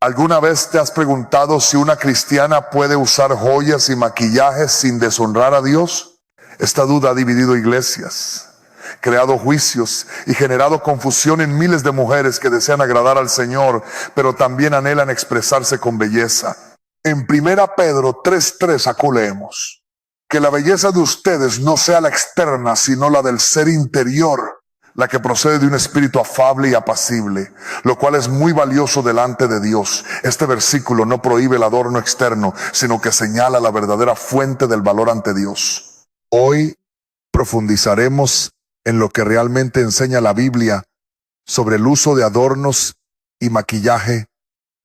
¿Alguna vez te has preguntado si una cristiana puede usar joyas y maquillajes sin deshonrar a Dios? Esta duda ha dividido iglesias, creado juicios y generado confusión en miles de mujeres que desean agradar al Señor, pero también anhelan expresarse con belleza. En 1 Pedro 3:3 acá leemos: que la belleza de ustedes no sea la externa, sino la del ser interior, la que procede de un espíritu afable y apacible, lo cual es muy valioso delante de Dios. Este versículo no prohíbe el adorno externo, sino que señala la verdadera fuente del valor ante Dios. Hoy profundizaremos en lo que realmente enseña la Biblia sobre el uso de adornos y maquillaje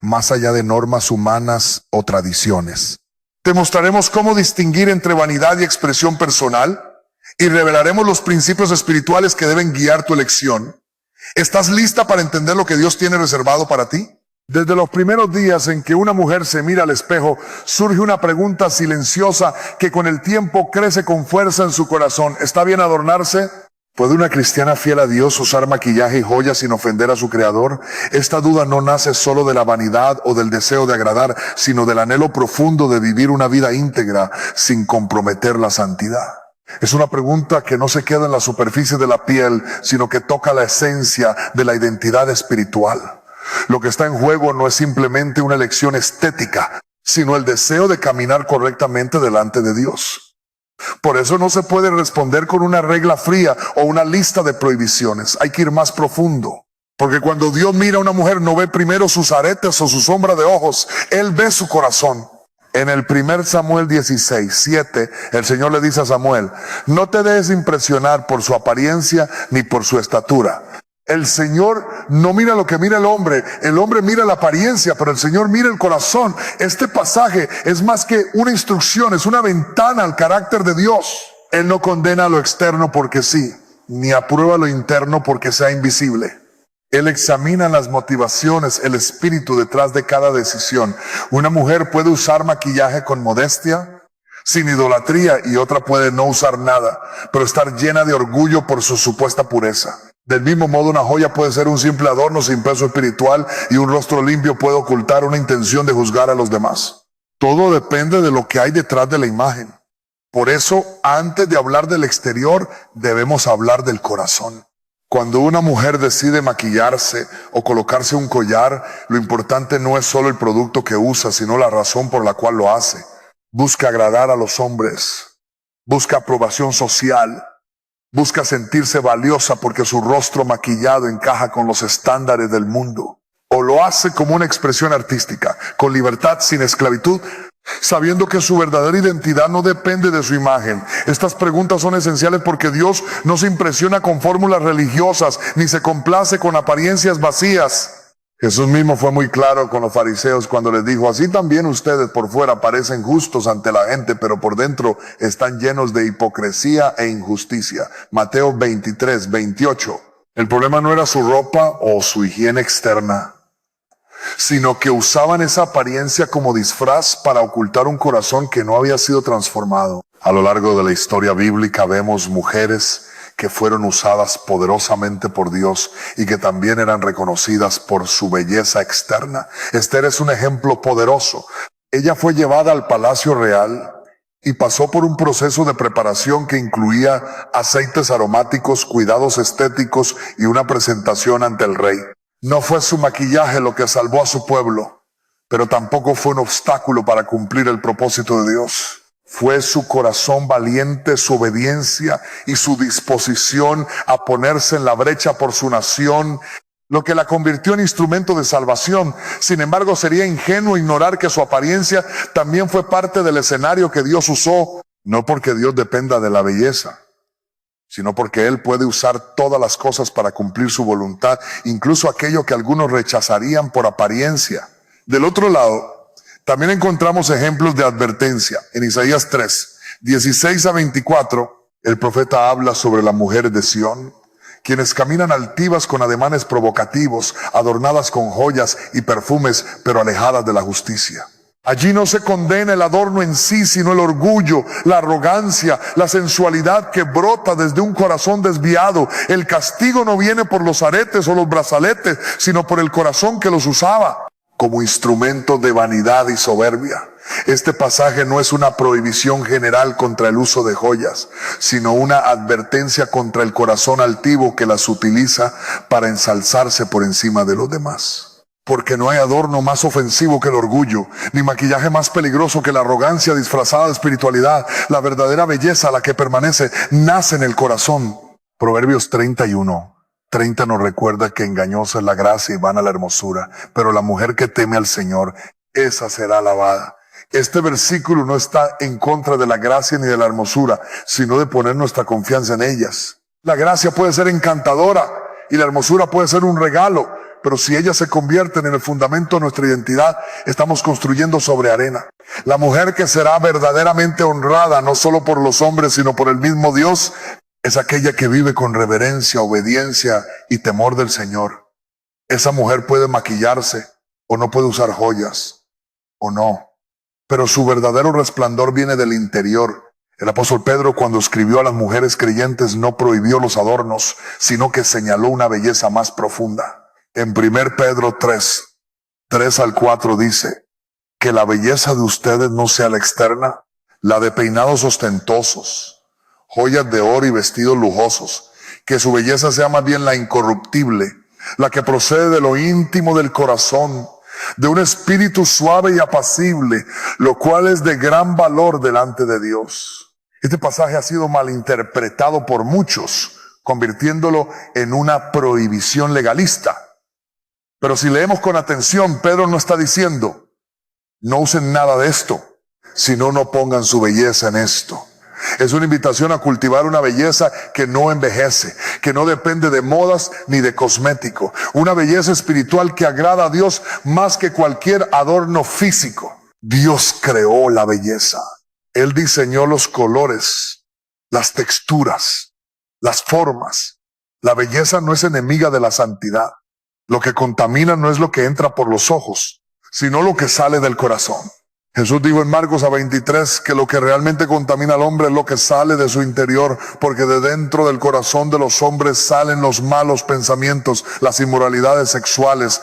más allá de normas humanas o tradiciones. Te mostraremos cómo distinguir entre vanidad y expresión personal y revelaremos los principios espirituales que deben guiar tu elección. ¿Estás lista para entender lo que Dios tiene reservado para ti? Desde los primeros días en que una mujer se mira al espejo, surge una pregunta silenciosa que con el tiempo crece con fuerza en su corazón. ¿Está bien adornarse? ¿Puede una cristiana fiel a Dios usar maquillaje y joyas sin ofender a su Creador? Esta duda no nace solo de la vanidad o del deseo de agradar, sino del anhelo profundo de vivir una vida íntegra sin comprometer la santidad. Es una pregunta que no se queda en la superficie de la piel, sino que toca la esencia de la identidad espiritual. Lo que está en juego no es simplemente una elección estética, sino el deseo de caminar correctamente delante de Dios. Por eso no se puede responder con una regla fría o una lista de prohibiciones. Hay que ir más profundo. Porque cuando Dios mira a una mujer, no ve primero sus aretes o su sombra de ojos. Él ve su corazón. En el 1 Samuel 16:7, el Señor le dice a Samuel: no te dejes impresionar por su apariencia ni por su estatura. El Señor no mira lo que mira el hombre mira la apariencia, pero el Señor mira el corazón. Este pasaje es más que una instrucción, es una ventana al carácter de Dios. Él no condena lo externo porque sí, ni aprueba lo interno porque sea invisible. Él examina las motivaciones, el espíritu detrás de cada decisión. Una mujer puede usar maquillaje con modestia, sin idolatría, y otra puede no usar nada, pero estar llena de orgullo por su supuesta pureza. Del mismo modo, una joya puede ser un simple adorno sin peso espiritual, y un rostro limpio puede ocultar una intención de juzgar a los demás. Todo depende de lo que hay detrás de la imagen. Por eso, antes de hablar del exterior, debemos hablar del corazón. Cuando una mujer decide maquillarse o colocarse un collar, lo importante no es solo el producto que usa, sino la razón por la cual lo hace. Busca agradar a los hombres, busca aprobación social, busca sentirse valiosa porque su rostro maquillado encaja con los estándares del mundo. O lo hace como una expresión artística, con libertad, sin esclavitud, sabiendo que su verdadera identidad no depende de su imagen. Estas preguntas son esenciales porque Dios no se impresiona con fórmulas religiosas, ni se complace con apariencias vacías. Jesús mismo fue muy claro con los fariseos cuando les dijo: así también ustedes por fuera parecen justos ante la gente, pero por dentro están llenos de hipocresía e injusticia. Mateo 23:28. El problema no era su ropa o su higiene externa, sino que usaban esa apariencia como disfraz para ocultar un corazón que no había sido transformado. A lo largo de la historia bíblica vemos mujeres que fueron usadas poderosamente por Dios y que también eran reconocidas por su belleza externa. Esther es un ejemplo poderoso. Ella fue llevada al palacio real y pasó por un proceso de preparación que incluía aceites aromáticos, cuidados estéticos y una presentación ante el rey. No fue su maquillaje lo que salvó a su pueblo, pero tampoco fue un obstáculo para cumplir el propósito de Dios. Fue su corazón valiente, su obediencia y su disposición a ponerse en la brecha por su nación, lo que la convirtió en instrumento de salvación. Sin embargo, sería ingenuo ignorar que su apariencia también fue parte del escenario que Dios usó, no porque Dios dependa de la belleza, sino porque Él puede usar todas las cosas para cumplir su voluntad, incluso aquello que algunos rechazarían por apariencia. Del otro lado, también encontramos ejemplos de advertencia. En Isaías 3:16-24, el profeta habla sobre las mujeres de Sión, quienes caminan altivas con ademanes provocativos, adornadas con joyas y perfumes, pero alejadas de la justicia. Allí no se condena el adorno en sí, sino el orgullo, la arrogancia, la sensualidad que brota desde un corazón desviado. El castigo no viene por los aretes o los brazaletes, sino por el corazón que los usaba. como instrumento de vanidad y soberbia. Este pasaje no es una prohibición general contra el uso de joyas, sino una advertencia contra el corazón altivo que las utiliza para ensalzarse por encima de los demás. Porque no hay adorno más ofensivo que el orgullo, ni maquillaje más peligroso que la arrogancia disfrazada de espiritualidad. La verdadera belleza, la que permanece, nace en el corazón. Proverbios 31:30 nos recuerda que engañosa es la gracia y vana la hermosura, pero la mujer que teme al Señor, esa será alabada. Este versículo no está en contra de la gracia ni de la hermosura, sino de poner nuestra confianza en ellas. La gracia puede ser encantadora y la hermosura puede ser un regalo, pero si ellas se convierten en el fundamento de nuestra identidad, estamos construyendo sobre arena. La mujer que será verdaderamente honrada, no solo por los hombres, sino por el mismo Dios, es aquella que vive con reverencia, obediencia y temor del Señor. Esa mujer puede maquillarse o no puede usar joyas o no, pero su verdadero resplandor viene del interior. El apóstol Pedro, cuando escribió a las mujeres creyentes, no prohibió los adornos, sino que señaló una belleza más profunda. En 1 Pedro 3:3-4 dice que la belleza de ustedes no sea la externa, la de peinados ostentosos, joyas de oro y vestidos lujosos, que su belleza sea más bien la incorruptible, la que procede de lo íntimo del corazón, de un espíritu suave y apacible, lo cual es de gran valor delante de Dios. Este pasaje ha sido malinterpretado por muchos, convirtiéndolo en una prohibición legalista. Pero si leemos con atención, Pedro no está diciendo, no usen nada de esto, sino no pongan su belleza en esto. Es una invitación a cultivar una belleza que no envejece, que no depende de modas ni de cosmético. Una belleza espiritual que agrada a Dios más que cualquier adorno físico. Dios creó la belleza. Él diseñó los colores, las texturas, las formas. La belleza no es enemiga de la santidad. Lo que contamina no es lo que entra por los ojos, sino lo que sale del corazón. Jesús dijo en Marcos 23 que lo que realmente contamina al hombre es lo que sale de su interior, porque de dentro del corazón de los hombres salen los malos pensamientos, las inmoralidades sexuales,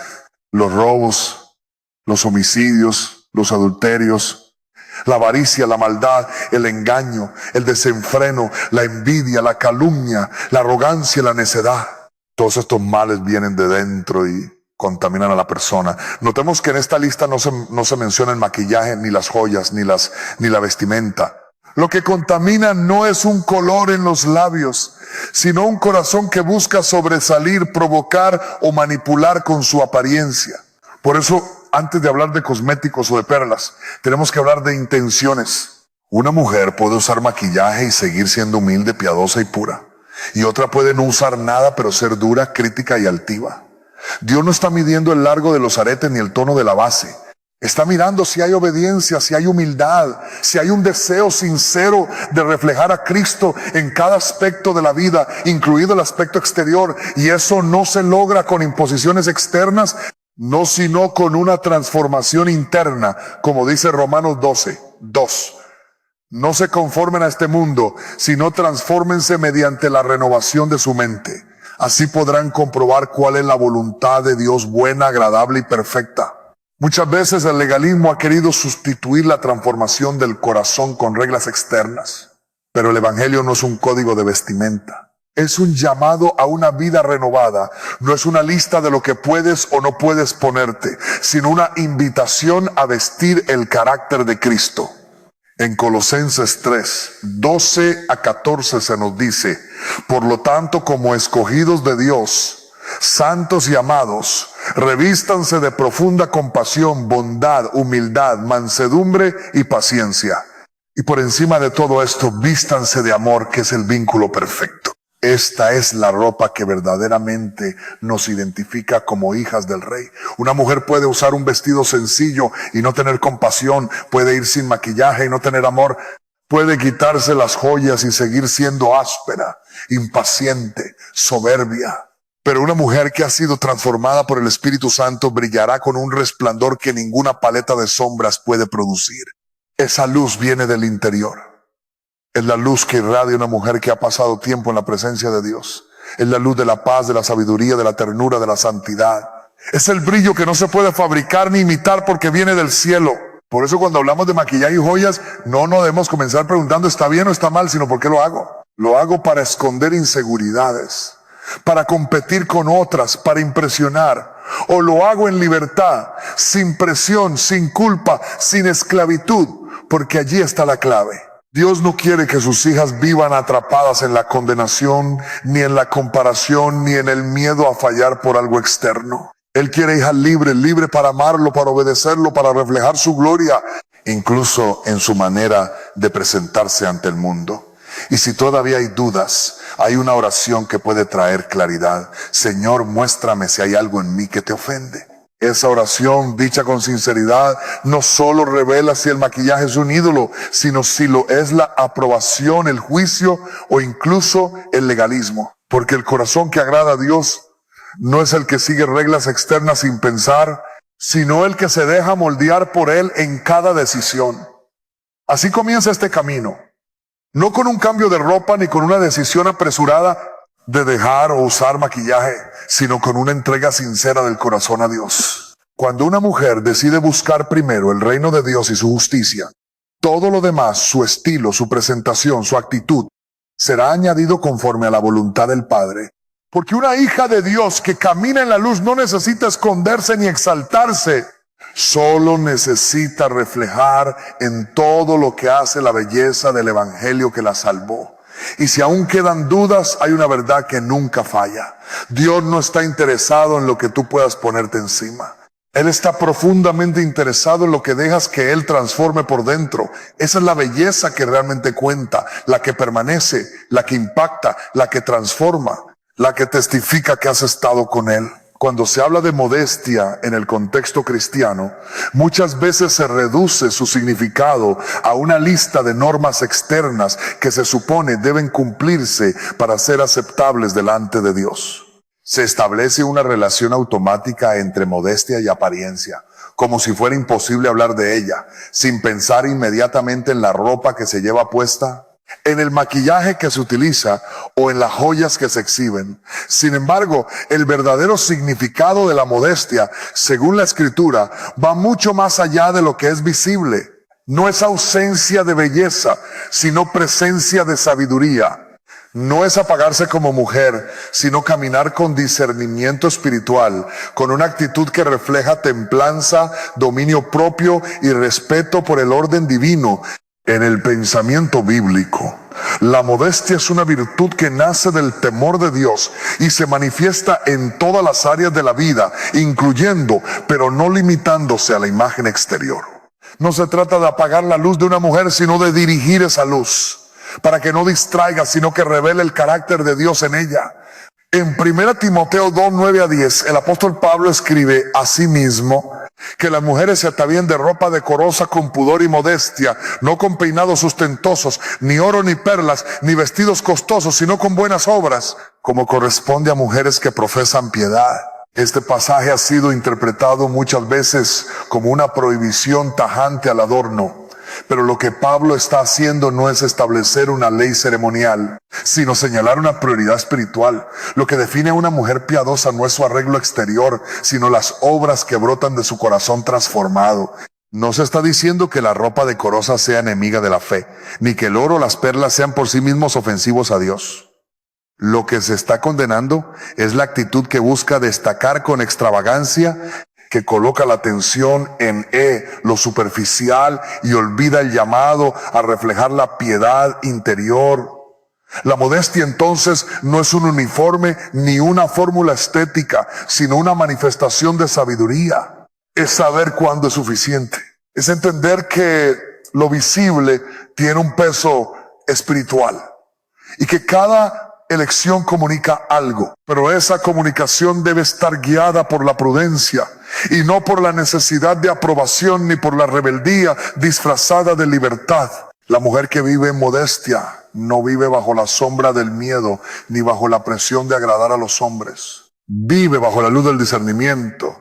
los robos, los homicidios, los adulterios, la avaricia, la maldad, el engaño, el desenfreno, la envidia, la calumnia, la arrogancia y la necedad. Todos estos males vienen de dentro y contaminan a la persona. Notemos que en esta lista no se menciona el maquillaje, ni las joyas, ni la vestimenta. Lo que contamina no es un color en los labios, sino un corazón que busca sobresalir, provocar o manipular con su apariencia. Por eso, antes de hablar de cosméticos o de perlas, tenemos que hablar de intenciones. Una mujer puede usar maquillaje y seguir siendo humilde, piadosa y pura. Y otra puede no usar nada, pero ser dura, crítica y altiva. Dios no está midiendo el largo de los aretes ni el tono de la base. Está mirando si hay obediencia, si hay humildad, si hay un deseo sincero de reflejar a Cristo en cada aspecto de la vida, incluido el aspecto exterior. Y eso no se logra con imposiciones externas, no sino con una transformación interna, como dice Romanos 12:2. No se conformen a este mundo, sino transfórmense mediante la renovación de su mente. Así podrán comprobar cuál es la voluntad de Dios buena, agradable y perfecta. Muchas veces el legalismo ha querido sustituir la transformación del corazón con reglas externas. Pero el Evangelio no es un código de vestimenta. Es un llamado a una vida renovada. No es una lista de lo que puedes o no puedes ponerte, sino una invitación a vestir el carácter de Cristo. En Colosenses 3:12-14 se nos dice: por lo tanto, como escogidos de Dios, santos y amados, revístanse de profunda compasión, bondad, humildad, mansedumbre y paciencia. Y por encima de todo esto, vístanse de amor, que es el vínculo perfecto. Esta es la ropa que verdaderamente nos identifica como hijas del Rey. Una mujer puede usar un vestido sencillo y no tener compasión, puede ir sin maquillaje y no tener amor, puede quitarse las joyas y seguir siendo áspera, impaciente, soberbia. Pero una mujer que ha sido transformada por el Espíritu Santo brillará con un resplandor que ninguna paleta de sombras puede producir. Esa luz viene del interior. Es la luz que irradia una mujer que ha pasado tiempo en la presencia de Dios. Es la luz de la paz, de la sabiduría, de la ternura, de la santidad. Es el brillo que no se puede fabricar ni imitar porque viene del cielo. Por eso cuando hablamos de maquillaje y joyas, no nos debemos comenzar preguntando ¿está bien o está mal? Sino ¿por qué lo hago? Lo hago para esconder inseguridades, para competir con otras, para impresionar. O lo hago en libertad, sin presión, sin culpa, sin esclavitud, porque allí está la clave. Dios no quiere que sus hijas vivan atrapadas en la condenación, ni en la comparación, ni en el miedo a fallar por algo externo. Él quiere hijas libres, libres para amarlo, para obedecerlo, para reflejar su gloria, incluso en su manera de presentarse ante el mundo. Y si todavía hay dudas, hay una oración que puede traer claridad. Señor, muéstrame si hay algo en mí que te ofende. Esa oración, dicha con sinceridad, no solo revela si el maquillaje es un ídolo, sino si lo es la aprobación, el juicio o incluso el legalismo. Porque el corazón que agrada a Dios no es el que sigue reglas externas sin pensar, sino el que se deja moldear por Él en cada decisión. Así comienza este camino. No con un cambio de ropa ni con una decisión apresurada de dejar o usar maquillaje, sino con una entrega sincera del corazón a Dios. Cuando una mujer decide buscar primero el reino de Dios y su justicia, todo lo demás, su estilo, su presentación, su actitud, será añadido conforme a la voluntad del Padre. Porque una hija de Dios que camina en la luz no necesita esconderse ni exaltarse, solo necesita reflejar en todo lo que hace la belleza del evangelio que la salvó. Y si aún quedan dudas, hay una verdad que nunca falla. Dios no está interesado en lo que tú puedas ponerte encima. Él está profundamente interesado en lo que dejas que Él transforme por dentro. Esa es la belleza que realmente cuenta, la que permanece, la que impacta, la que transforma, la que testifica que has estado con Él. Cuando se habla de modestia en el contexto cristiano, muchas veces se reduce su significado a una lista de normas externas que se supone deben cumplirse para ser aceptables delante de Dios. Se establece una relación automática entre modestia y apariencia, como si fuera imposible hablar de ella, sin pensar inmediatamente en la ropa que se lleva puesta, en el maquillaje que se utiliza o en las joyas que se exhiben. Sin embargo, el verdadero significado de la modestia, según la Escritura, va mucho más allá de lo que es visible. No es ausencia de belleza, sino presencia de sabiduría. No es apagarse como mujer, sino caminar con discernimiento espiritual, con una actitud que refleja templanza, dominio propio y respeto por el orden divino. En el pensamiento bíblico, la modestia es una virtud que nace del temor de Dios y se manifiesta en todas las áreas de la vida, incluyendo, pero no limitándose a la imagen exterior. No se trata de apagar la luz de una mujer, sino de dirigir esa luz, para que no distraiga, sino que revele el carácter de Dios en ella. En 1 Timoteo 2, 9 a 10, el apóstol Pablo escribe asimismo que las mujeres se atavíen de ropa decorosa con pudor y modestia, no con peinados sustentosos, ni oro ni perlas, ni vestidos costosos, sino con buenas obras, como corresponde a mujeres que profesan piedad. Este pasaje ha sido interpretado muchas veces como una prohibición tajante al adorno. Pero lo que Pablo está haciendo no es establecer una ley ceremonial, sino señalar una prioridad espiritual. Lo que define a una mujer piadosa no es su arreglo exterior, sino las obras que brotan de su corazón transformado. No se está diciendo que la ropa decorosa sea enemiga de la fe, ni que el oro o las perlas sean por sí mismos ofensivos a Dios. Lo que se está condenando es la actitud que busca destacar con extravagancia, que coloca la atención en lo superficial y olvida el llamado a reflejar la piedad interior. La modestia entonces no es un uniforme ni una fórmula estética, sino una manifestación de sabiduría. Es saber cuándo es suficiente. Es entender que lo visible tiene un peso espiritual y que cada elección comunica algo, pero esa comunicación debe estar guiada por la prudencia y no por la necesidad de aprobación ni por la rebeldía disfrazada de libertad. La mujer que vive en modestia no vive bajo la sombra del miedo ni bajo la presión de agradar a los hombres. Vive bajo la luz del discernimiento.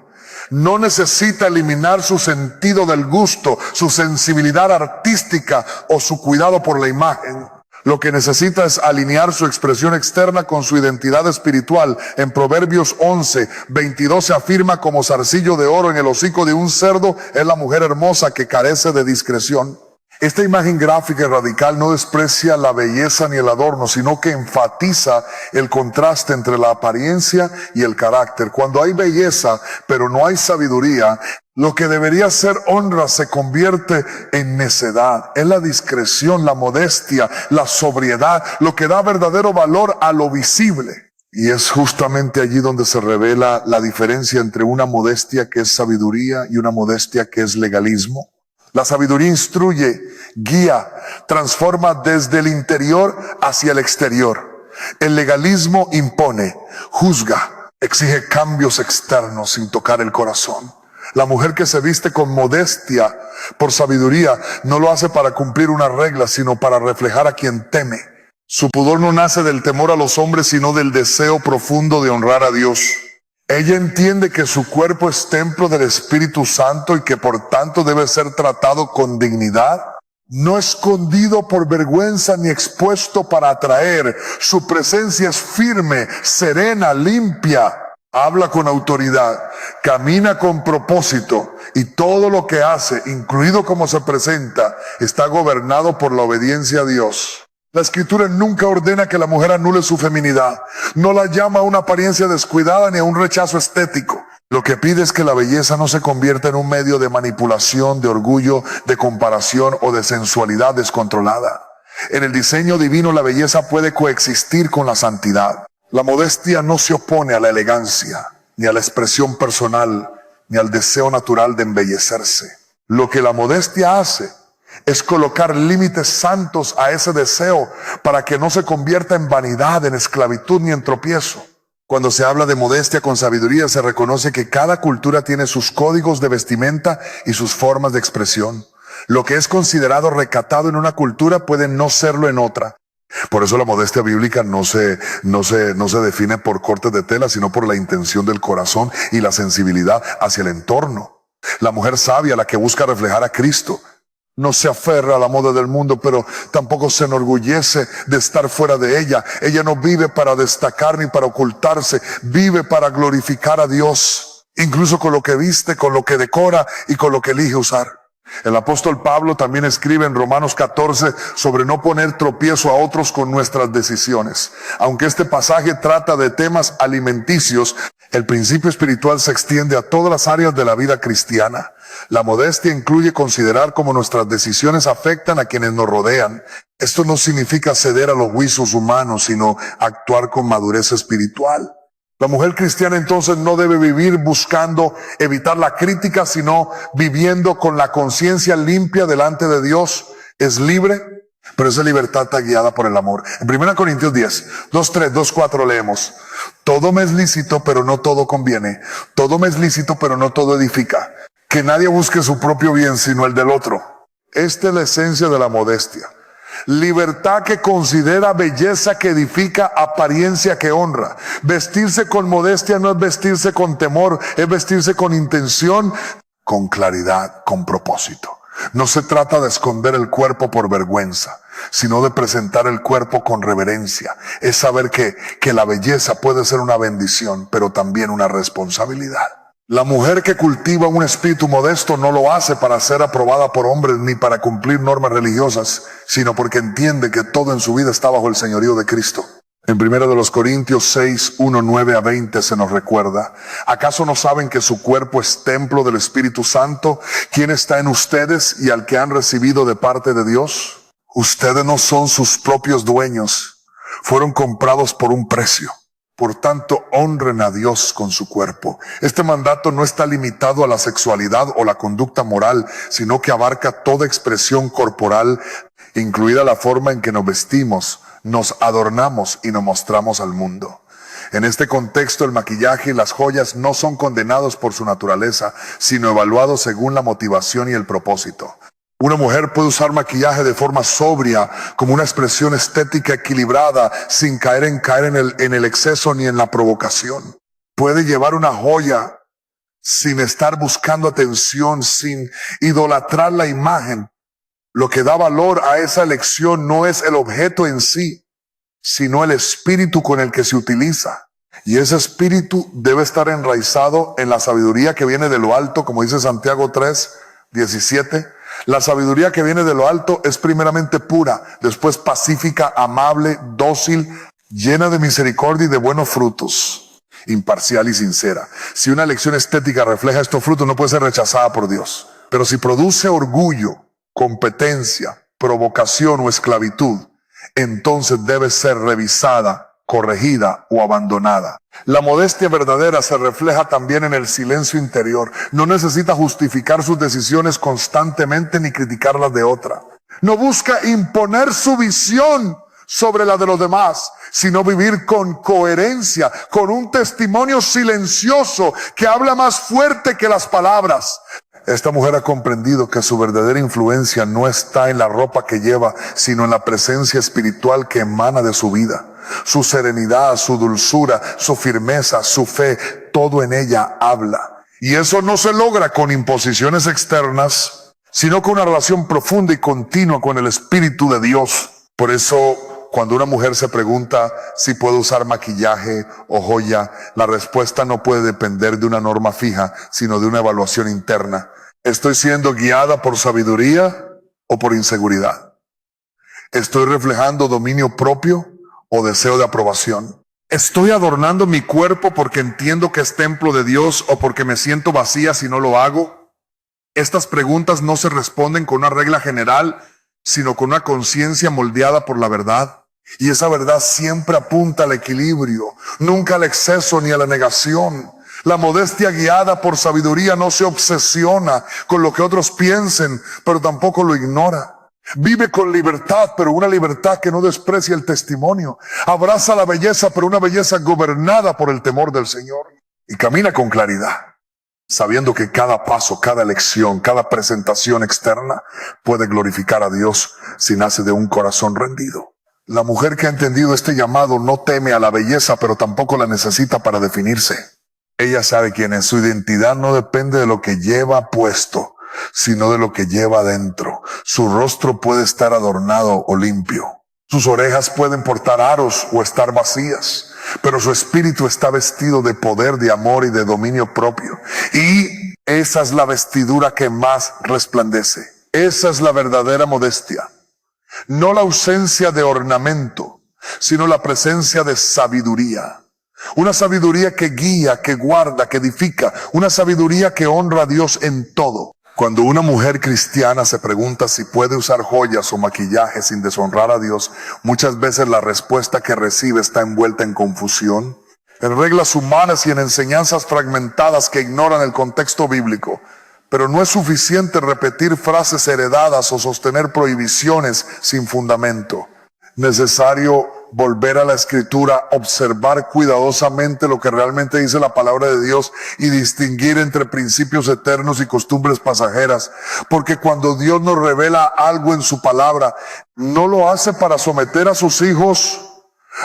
No necesita eliminar su sentido del gusto, su sensibilidad artística o su cuidado por la imagen. Lo que necesita es alinear su expresión externa con su identidad espiritual. En Proverbios 11:22 se afirma: como zarcillo de oro en el hocico de un cerdo es la mujer hermosa que carece de discreción. Esta imagen gráfica y radical no desprecia la belleza ni el adorno, sino que enfatiza el contraste entre la apariencia y el carácter. Cuando hay belleza, pero no hay sabiduría, lo que debería ser honra se convierte en necedad. Es la discreción, la modestia, la sobriedad, lo que da verdadero valor a lo visible. Y es justamente allí donde se revela la diferencia entre una modestia que es sabiduría y una modestia que es legalismo. La sabiduría instruye, guía, transforma desde el interior hacia el exterior. El legalismo impone, juzga, exige cambios externos sin tocar el corazón. La mujer que se viste con modestia por sabiduría no lo hace para cumplir una regla, sino para reflejar a quien teme. Su pudor no nace del temor a los hombres, sino del deseo profundo de honrar a Dios. Ella entiende que su cuerpo es templo del Espíritu Santo y que por tanto debe ser tratado con dignidad, no escondido por vergüenza ni expuesto para atraer. Su presencia es firme, serena, limpia. Habla con autoridad, camina con propósito y todo lo que hace, incluido cómo se presenta, está gobernado por la obediencia a Dios. La Escritura nunca ordena que la mujer anule su feminidad. No la llama a una apariencia descuidada ni a un rechazo estético. Lo que pide es que la belleza no se convierta en un medio de manipulación, de orgullo, de comparación o de sensualidad descontrolada. En el diseño divino la belleza puede coexistir con la santidad. La modestia no se opone a la elegancia, ni a la expresión personal, ni al deseo natural de embellecerse. Lo que la modestia hace es colocar límites santos a ese deseo para que no se convierta en vanidad, en esclavitud ni en tropiezo. Cuando se habla de modestia con sabiduría, se reconoce que cada cultura tiene sus códigos de vestimenta y sus formas de expresión. Lo que es considerado recatado en una cultura puede no serlo en otra. Por eso la modestia bíblica no se define por cortes de tela, sino por la intención del corazón y la sensibilidad hacia el entorno. La mujer sabia, la que busca reflejar a Cristo, no se aferra a la moda del mundo, pero tampoco se enorgullece de estar fuera de ella. Ella no vive para destacar ni para ocultarse, vive para glorificar a Dios, incluso con lo que viste, con lo que decora y con lo que elige usar. El apóstol Pablo también escribe en Romanos 14 sobre no poner tropiezo a otros con nuestras decisiones. Aunque este pasaje trata de temas alimenticios, el principio espiritual se extiende a todas las áreas de la vida cristiana. La modestia incluye considerar cómo nuestras decisiones afectan a quienes nos rodean. Esto no significa ceder a los juicios humanos, sino actuar con madurez espiritual. La mujer cristiana entonces no debe vivir buscando evitar la crítica, sino viviendo con la conciencia limpia delante de Dios. Es libre, pero esa libertad está guiada por el amor. En 1 Corintios 10, 2:3, 2:4 leemos: todo me es lícito, pero no todo conviene. Todo me es lícito, pero no todo edifica. Que nadie busque su propio bien, sino el del otro. Esta es la esencia de la modestia. Libertad que considera, belleza que edifica, apariencia que honra. Vestirse con modestia no es vestirse con temor, es vestirse con intención, con claridad, con propósito. No se trata de esconder el cuerpo por vergüenza, sino de presentar el cuerpo con reverencia. Es saber que la belleza puede ser una bendición, pero también una responsabilidad. La mujer que cultiva un espíritu modesto no lo hace para ser aprobada por hombres ni para cumplir normas religiosas, sino porque entiende que todo en su vida está bajo el señorío de Cristo. En 1 Corintios 6, 1, 9 a 20 se nos recuerda: ¿acaso no saben que su cuerpo es templo del Espíritu Santo, quien está en ustedes y al que han recibido de parte de Dios? Ustedes no son sus propios dueños, fueron comprados por un precio. Por tanto, honren a Dios con su cuerpo. Este mandato no está limitado a la sexualidad o la conducta moral, sino que abarca toda expresión corporal, incluida la forma en que nos vestimos, nos adornamos y nos mostramos al mundo. En este contexto, el maquillaje y las joyas no son condenados por su naturaleza, sino evaluados según la motivación y el propósito. Una mujer puede usar maquillaje de forma sobria, como una expresión estética equilibrada, sin caer en el exceso ni en la provocación. Puede llevar una joya sin estar buscando atención, sin idolatrar la imagen. Lo que da valor a esa elección no es el objeto en sí, sino el espíritu con el que se utiliza. Y ese espíritu debe estar enraizado en la sabiduría que viene de lo alto, como dice Santiago 3:17. La sabiduría que viene de lo alto es primeramente pura, después pacífica, amable, dócil, llena de misericordia y de buenos frutos, imparcial y sincera. Si una elección estética refleja estos frutos, no puede ser rechazada por Dios. Pero si produce orgullo, competencia, provocación o esclavitud, entonces debe ser revisada, corregida o abandonada. La modestia verdadera se refleja también en el silencio interior. No necesita justificar sus decisiones constantemente ni criticarlas de otra. No busca imponer su visión sobre la de los demás, sino vivir con coherencia, con un testimonio silencioso que habla más fuerte que las palabras. Esta mujer ha comprendido que su verdadera influencia no está en la ropa que lleva, sino en la presencia espiritual que emana de su vida. Su serenidad, su dulzura, su firmeza, su fe, todo en ella habla. Y eso no se logra con imposiciones externas, sino con una relación profunda y continua con el Espíritu de Dios. Por eso, cuando una mujer se pregunta si puede usar maquillaje o joya, la respuesta no puede depender de una norma fija, sino de una evaluación interna. ¿Estoy siendo guiada por sabiduría o por inseguridad? ¿Estoy reflejando dominio propio o deseo de aprobación? ¿Estoy adornando mi cuerpo porque entiendo que es templo de Dios o porque me siento vacía si no lo hago? Estas preguntas no se responden con una regla general, sino con una conciencia moldeada por la verdad. Y esa verdad siempre apunta al equilibrio, nunca al exceso ni a la negación. La modestia guiada por sabiduría no se obsesiona con lo que otros piensen, pero tampoco lo ignora. Vive con libertad, pero una libertad que no desprecia el testimonio. Abraza la belleza, pero una belleza gobernada por el temor del Señor. Y camina con claridad, sabiendo que cada paso, cada elección, cada presentación externa puede glorificar a Dios si nace de un corazón rendido. La mujer que ha entendido este llamado no teme a la belleza, pero tampoco la necesita para definirse. Ella sabe quién es. Su identidad no depende de lo que lleva puesto, sino de lo que lleva adentro. Su rostro puede estar adornado o limpio. Sus orejas pueden portar aros o estar vacías, pero su espíritu está vestido de poder, de amor y de dominio propio. Y esa es la vestidura que más resplandece. Esa es la verdadera modestia. No la ausencia de ornamento, sino la presencia de sabiduría. Una sabiduría que guía, que guarda, que edifica. Una sabiduría que honra a Dios en todo. Cuando una mujer cristiana se pregunta si puede usar joyas o maquillaje sin deshonrar a Dios, muchas veces la respuesta que recibe está envuelta en confusión, en reglas humanas y en enseñanzas fragmentadas que ignoran el contexto bíblico. Pero no es suficiente repetir frases heredadas o sostener prohibiciones sin fundamento. Necesario volver a la Escritura, observar cuidadosamente lo que realmente dice la palabra de Dios y distinguir entre principios eternos y costumbres pasajeras. Porque cuando Dios nos revela algo en su palabra, no lo hace para someter a sus hijos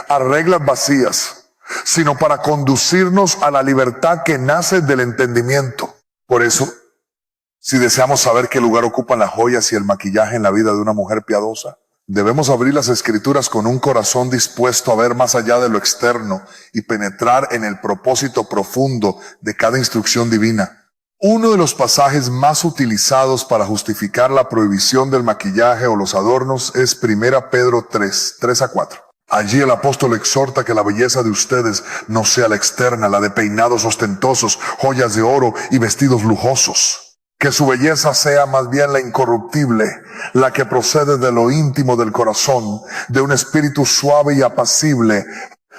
a reglas vacías, sino para conducirnos a la libertad que nace del entendimiento. Por eso, si deseamos saber qué lugar ocupan las joyas y el maquillaje en la vida de una mujer piadosa, debemos abrir las Escrituras con un corazón dispuesto a ver más allá de lo externo y penetrar en el propósito profundo de cada instrucción divina. Uno de los pasajes más utilizados para justificar la prohibición del maquillaje o los adornos es 1 Pedro 3:3-4. Allí el apóstol exhorta que la belleza de ustedes no sea la externa, la de peinados ostentosos, joyas de oro y vestidos lujosos. Que su belleza sea más bien la incorruptible, la que procede de lo íntimo del corazón, de un espíritu suave y apacible,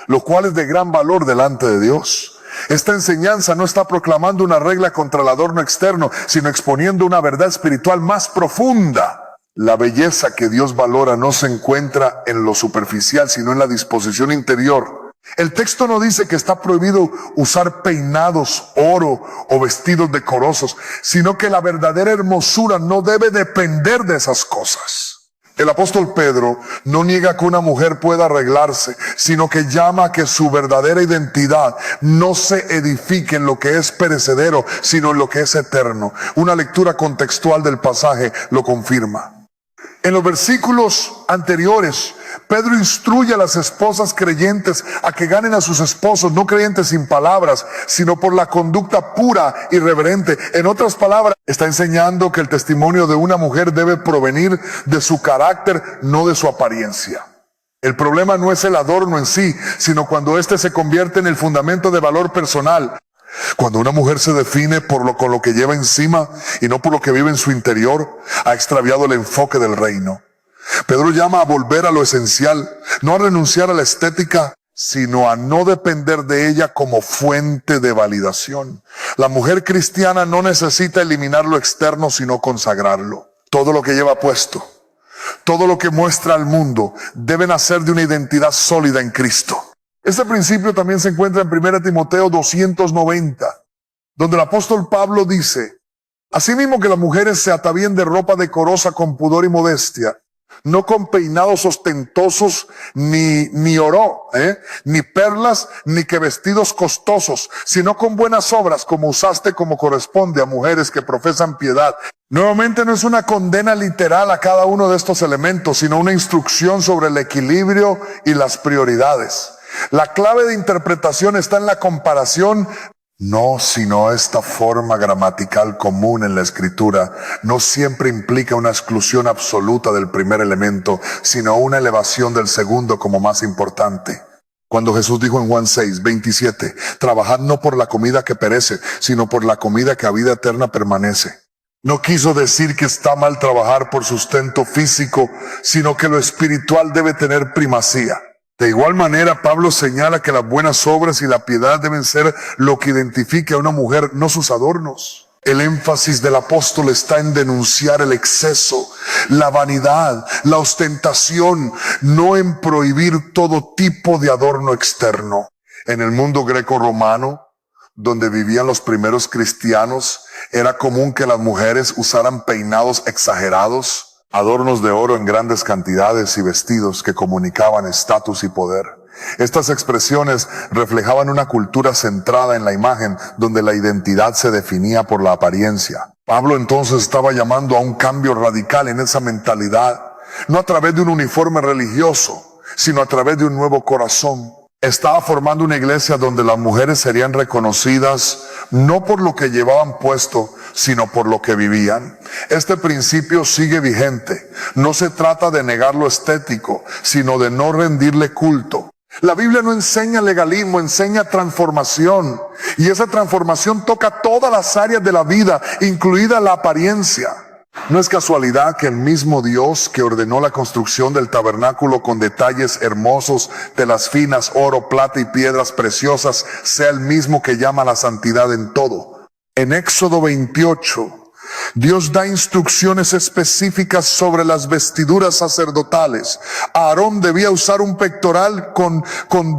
lo cual es de gran valor delante de Dios. Esta enseñanza no está proclamando una regla contra el adorno externo, sino exponiendo una verdad espiritual más profunda. La belleza que Dios valora no se encuentra en lo superficial, sino en la disposición interior. El texto no dice que está prohibido usar peinados, oro o vestidos decorosos, sino que la verdadera hermosura no debe depender de esas cosas. El apóstol Pedro no niega que una mujer pueda arreglarse, sino que llama a que su verdadera identidad no se edifique en lo que es perecedero, sino en lo que es eterno. Una lectura contextual del pasaje lo confirma. En los versículos anteriores, Pedro instruye a las esposas creyentes a que ganen a sus esposos, no creyentes sin palabras, sino por la conducta pura y reverente. En otras palabras, está enseñando que el testimonio de una mujer debe provenir de su carácter, no de su apariencia. El problema no es el adorno en sí, sino cuando éste se convierte en el fundamento de valor personal. Cuando una mujer se define con lo que lleva encima y no por lo que vive en su interior, ha extraviado el enfoque del reino. Pedro llama a volver a lo esencial, no a renunciar a la estética, sino a no depender de ella como fuente de validación. La mujer cristiana no necesita eliminar lo externo, sino consagrarlo. Todo lo que lleva puesto, todo lo que muestra al mundo, debe nacer de una identidad sólida en Cristo. Este principio también se encuentra en 1 Timoteo 290, donde el apóstol Pablo dice: asimismo que las mujeres se atavíen de ropa decorosa con pudor y modestia, no con peinados ostentosos, ni oro, ni perlas, ni que vestidos costosos, sino con buenas obras, como usaste como corresponde a mujeres que profesan piedad. Nuevamente no es una condena literal a cada uno de estos elementos, sino una instrucción sobre el equilibrio y las prioridades. La clave de interpretación está en la comparación, no, sino esta forma gramatical común en la escritura no siempre implica una exclusión absoluta del primer elemento, sino una elevación del segundo como más importante. Cuando Jesús dijo en Juan 6:27, trabajad no por la comida que perece, sino por la comida que a vida eterna permanece. No quiso decir que está mal trabajar por sustento físico, sino que lo espiritual debe tener primacía. De igual manera, Pablo señala que las buenas obras y la piedad deben ser lo que identifique a una mujer, no sus adornos. El énfasis del apóstol está en denunciar el exceso, la vanidad, la ostentación, no en prohibir todo tipo de adorno externo. En el mundo greco-romano, donde vivían los primeros cristianos, era común que las mujeres usaran peinados exagerados, adornos de oro en grandes cantidades y vestidos que comunicaban estatus y poder. Estas expresiones reflejaban una cultura centrada en la imagen, donde la identidad se definía por la apariencia. Pablo entonces estaba llamando a un cambio radical en esa mentalidad, no a través de un uniforme religioso, sino a través de un nuevo corazón. Estaba formando una iglesia donde las mujeres serían reconocidas no por lo que llevaban puesto, sino por lo que vivían. Este principio sigue vigente. No se trata de negar lo estético, sino de no rendirle culto. La Biblia no enseña legalismo, enseña transformación. Y esa transformación toca todas las áreas de la vida, incluida la apariencia. No es casualidad que el mismo Dios que ordenó la construcción del tabernáculo con detalles hermosos, telas finas, oro, plata y piedras preciosas, sea el mismo que llama a la santidad en todo. En Éxodo 28, Dios da instrucciones específicas sobre las vestiduras sacerdotales. Aarón debía usar un pectoral con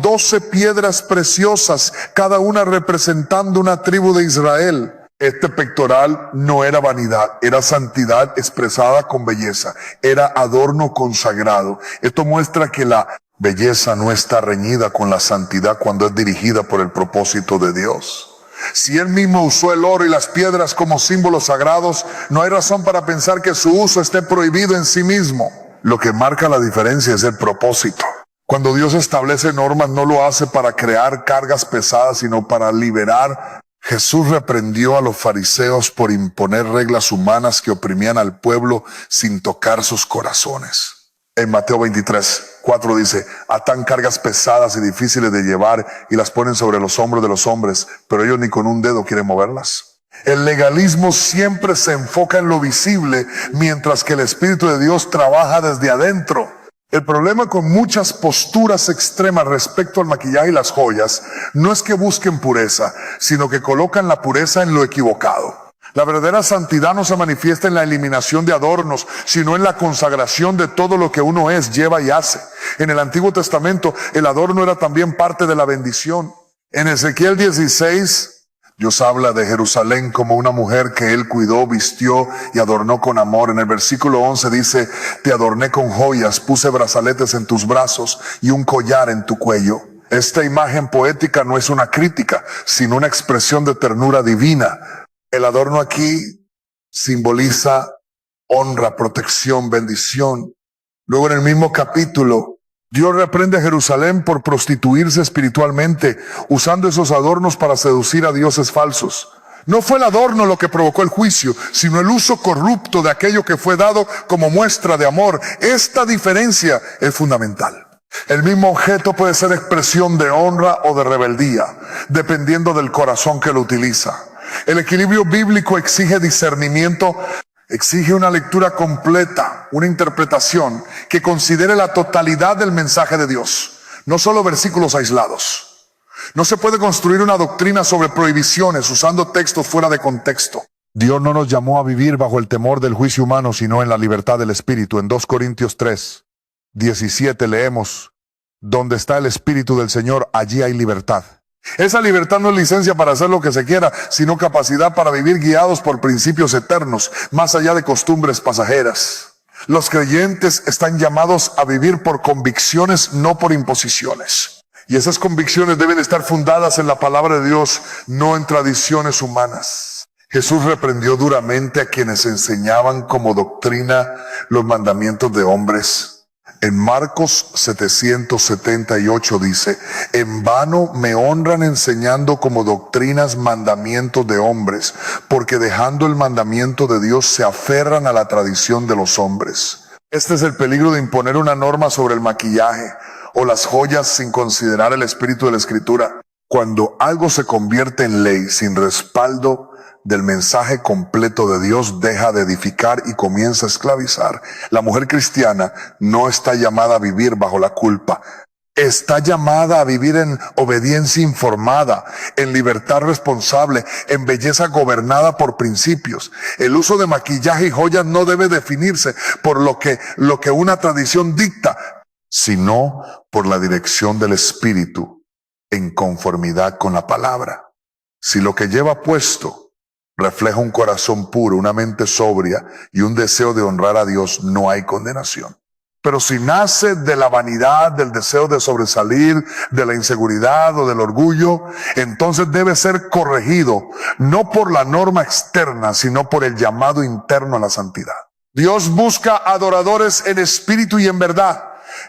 12 piedras preciosas, cada una representando una tribu de Israel. Este pectoral no era vanidad, era santidad expresada con belleza, era adorno consagrado. Esto muestra que la belleza no está reñida con la santidad cuando es dirigida por el propósito de Dios. Si él mismo usó el oro y las piedras como símbolos sagrados, no hay razón para pensar que su uso esté prohibido en sí mismo. Lo que marca la diferencia es el propósito. Cuando Dios establece normas, no lo hace para crear cargas pesadas, sino para liberar. Jesús reprendió a los fariseos por imponer reglas humanas que oprimían al pueblo sin tocar sus corazones. En Mateo 23:4 dice: atan cargas pesadas y difíciles de llevar y las ponen sobre los hombros de los hombres, pero ellos ni con un dedo quieren moverlas. El legalismo siempre se enfoca en lo visible, mientras que el Espíritu de Dios trabaja desde adentro. El problema con muchas posturas extremas respecto al maquillaje y las joyas no es que busquen pureza, sino que colocan la pureza en lo equivocado. La verdadera santidad no se manifiesta en la eliminación de adornos, sino en la consagración de todo lo que uno es, lleva y hace. En el Antiguo Testamento, el adorno era también parte de la bendición. En Ezequiel 16, Dios habla de Jerusalén como una mujer que él cuidó, vistió y adornó con amor. En el versículo 11 dice: te adorné con joyas, puse brazaletes en tus brazos y un collar en tu cuello. Esta imagen poética no es una crítica, sino una expresión de ternura divina. El adorno aquí simboliza honra, protección, bendición. Luego en el mismo capítulo, Dios reprende a Jerusalén por prostituirse espiritualmente, usando esos adornos para seducir a dioses falsos. No fue el adorno lo que provocó el juicio, sino el uso corrupto de aquello que fue dado como muestra de amor. Esta diferencia es fundamental. El mismo objeto puede ser expresión de honra o de rebeldía, dependiendo del corazón que lo utiliza. El equilibrio bíblico exige discernimiento, exige una lectura completa, una interpretación que considere la totalidad del mensaje de Dios, no solo versículos aislados. No se puede construir una doctrina sobre prohibiciones usando textos fuera de contexto. Dios no nos llamó a vivir bajo el temor del juicio humano, sino en la libertad del Espíritu. En 2 Corintios 3:17 leemos: donde está el Espíritu del Señor, allí hay libertad. Esa libertad no es licencia para hacer lo que se quiera, sino capacidad para vivir guiados por principios eternos, más allá de costumbres pasajeras. Los creyentes están llamados a vivir por convicciones, no por imposiciones. Y esas convicciones deben estar fundadas en la palabra de Dios, no en tradiciones humanas. Jesús reprendió duramente a quienes enseñaban como doctrina los mandamientos de hombres. En Marcos 778 dice: en vano me honran enseñando como doctrinas mandamientos de hombres, porque dejando el mandamiento de Dios se aferran a la tradición de los hombres. Este es el peligro de imponer una norma sobre el maquillaje o las joyas sin considerar el espíritu de la Escritura. Cuando algo se convierte en ley sin respaldo del mensaje completo de Dios, deja de edificar y comienza a esclavizar. La mujer cristiana no está llamada a vivir bajo la culpa. Está llamada a vivir en obediencia informada, en libertad responsable, en belleza gobernada por principios. El uso de maquillaje y joyas no debe definirse por lo que una tradición dicta, sino por la dirección del Espíritu en conformidad con la palabra. Si lo que lleva puesto refleja un corazón puro, una mente sobria y un deseo de honrar a Dios, no hay condenación. Pero si nace de la vanidad, del deseo de sobresalir, de la inseguridad o del orgullo, entonces debe ser corregido, no por la norma externa, sino por el llamado interno a la santidad. Dios busca adoradores en espíritu y en verdad.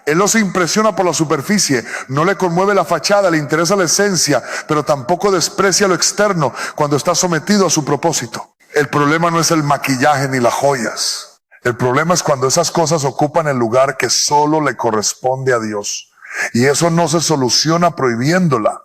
Él no se impresiona por la superficie, no le conmueve la fachada, le interesa la esencia, pero tampoco desprecia lo externo cuando está sometido a su propósito. El problema no es el maquillaje ni las joyas. El problema es cuando esas cosas ocupan el lugar que solo le corresponde a Dios. Y eso no se soluciona prohibiéndola,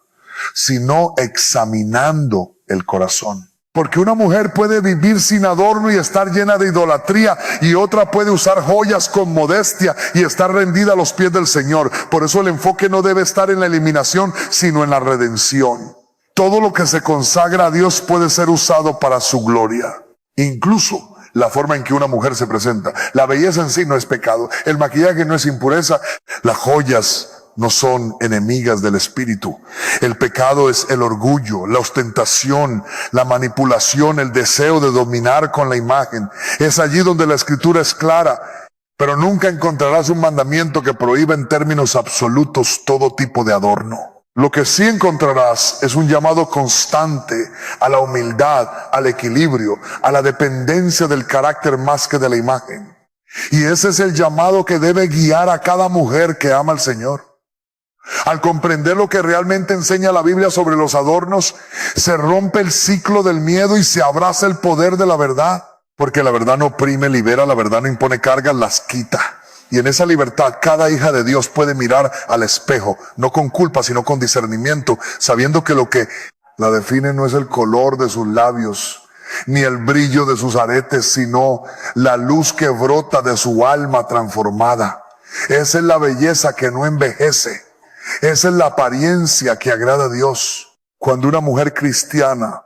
sino examinando el corazón. Porque una mujer puede vivir sin adorno y estar llena de idolatría, y otra puede usar joyas con modestia y estar rendida a los pies del Señor. Por eso el enfoque no debe estar en la eliminación, sino en la redención. Todo lo que se consagra a Dios puede ser usado para su gloria. Incluso la forma en que una mujer se presenta. La belleza en sí no es pecado. El maquillaje no es impureza. Las joyas no son enemigas del espíritu. El pecado es el orgullo, la ostentación, la manipulación, el deseo de dominar con la imagen. Es allí donde la Escritura es clara, pero nunca encontrarás un mandamiento que prohíba en términos absolutos todo tipo de adorno. Lo que sí encontrarás es un llamado constante a la humildad, al equilibrio, a la dependencia del carácter más que de la imagen. Y ese es el llamado que debe guiar a cada mujer que ama al Señor. Al comprender lo que realmente enseña la Biblia sobre los adornos, se rompe el ciclo del miedo y se abraza el poder de la verdad. Porque la verdad no oprime, libera, la verdad no impone cargas, las quita. Y en esa libertad, cada hija de Dios puede mirar al espejo, no con culpa, sino con discernimiento, sabiendo que lo que la define no es el color de sus labios, ni el brillo de sus aretes, sino la luz que brota de su alma transformada. Esa es la belleza que no envejece. Esa es la apariencia que agrada a Dios. Cuando una mujer cristiana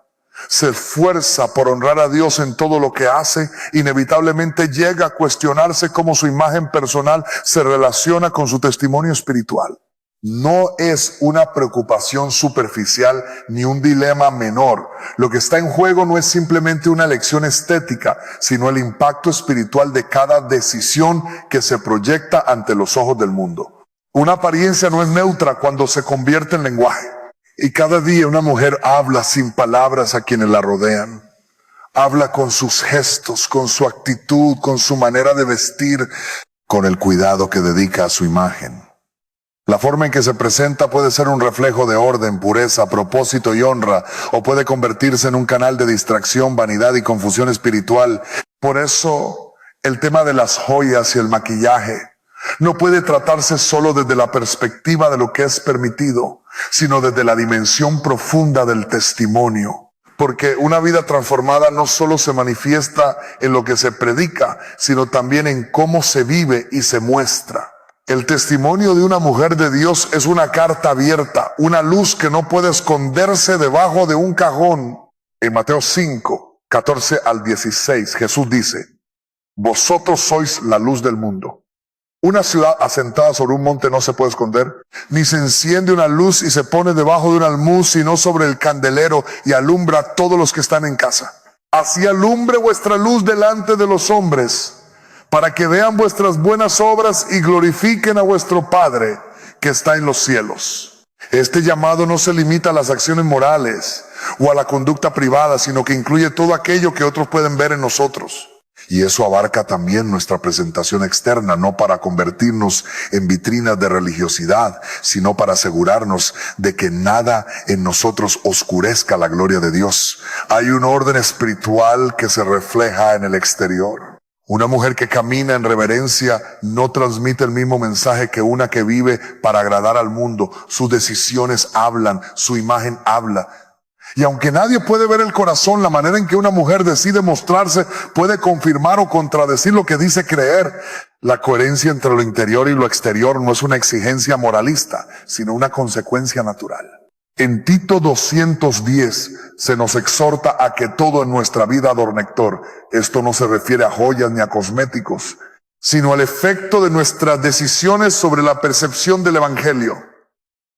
se esfuerza por honrar a Dios en todo lo que hace, inevitablemente llega a cuestionarse cómo su imagen personal se relaciona con su testimonio espiritual. No es una preocupación superficial ni un dilema menor. Lo que está en juego no es simplemente una elección estética, sino el impacto espiritual de cada decisión que se proyecta ante los ojos del mundo. Una apariencia no es neutra cuando se convierte en lenguaje. Y cada día una mujer habla sin palabras a quienes la rodean. Habla con sus gestos, con su actitud, con su manera de vestir, con el cuidado que dedica a su imagen. La forma en que se presenta puede ser un reflejo de orden, pureza, propósito y honra, o puede convertirse en un canal de distracción, vanidad y confusión espiritual. Por eso, el tema de las joyas y el maquillaje no puede tratarse solo desde la perspectiva de lo que es permitido, sino desde la dimensión profunda del testimonio. Porque una vida transformada no solo se manifiesta en lo que se predica, sino también en cómo se vive y se muestra. El testimonio de una mujer de Dios es una carta abierta, una luz que no puede esconderse debajo de un cajón. En Mateo 5, 14 al 16, Jesús dice: vosotros sois la luz del mundo. Una ciudad asentada sobre un monte no se puede esconder, ni se enciende una luz y se pone debajo de un almuz, sino sobre el candelero, y alumbra a todos los que están en casa. Así alumbre vuestra luz delante de los hombres, para que vean vuestras buenas obras y glorifiquen a vuestro Padre que está en los cielos. Este llamado no se limita a las acciones morales o a la conducta privada, sino que incluye todo aquello que otros pueden ver en nosotros. Y eso abarca también nuestra presentación externa, no para convertirnos en vitrinas de religiosidad, sino para asegurarnos de que nada en nosotros oscurezca la gloria de Dios. Hay un orden espiritual que se refleja en el exterior. Una mujer que camina en reverencia no transmite el mismo mensaje que una que vive para agradar al mundo. Sus decisiones hablan, su imagen habla. Y aunque nadie puede ver el corazón, la manera en que una mujer decide mostrarse puede confirmar o contradecir lo que dice creer. La coherencia entre lo interior y lo exterior no es una exigencia moralista, sino una consecuencia natural. En Tito 2:10 se nos exhorta a que todo en nuestra vida adornector. Esto no se refiere a joyas ni a cosméticos, sino al efecto de nuestras decisiones sobre la percepción del evangelio.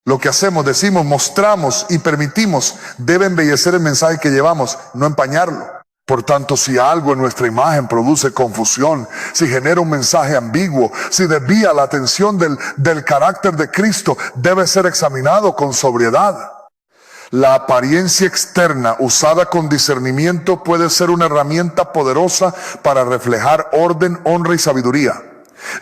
Lo que hacemos, decimos, mostramos y permitimos debe embellecer el mensaje que llevamos, no empañarlo. Por tanto, si algo en nuestra imagen produce confusión, si genera un mensaje ambiguo, si desvía la atención del carácter de Cristo, debe ser examinado con sobriedad. La apariencia externa usada con discernimiento puede ser una herramienta poderosa para reflejar orden, honra y sabiduría.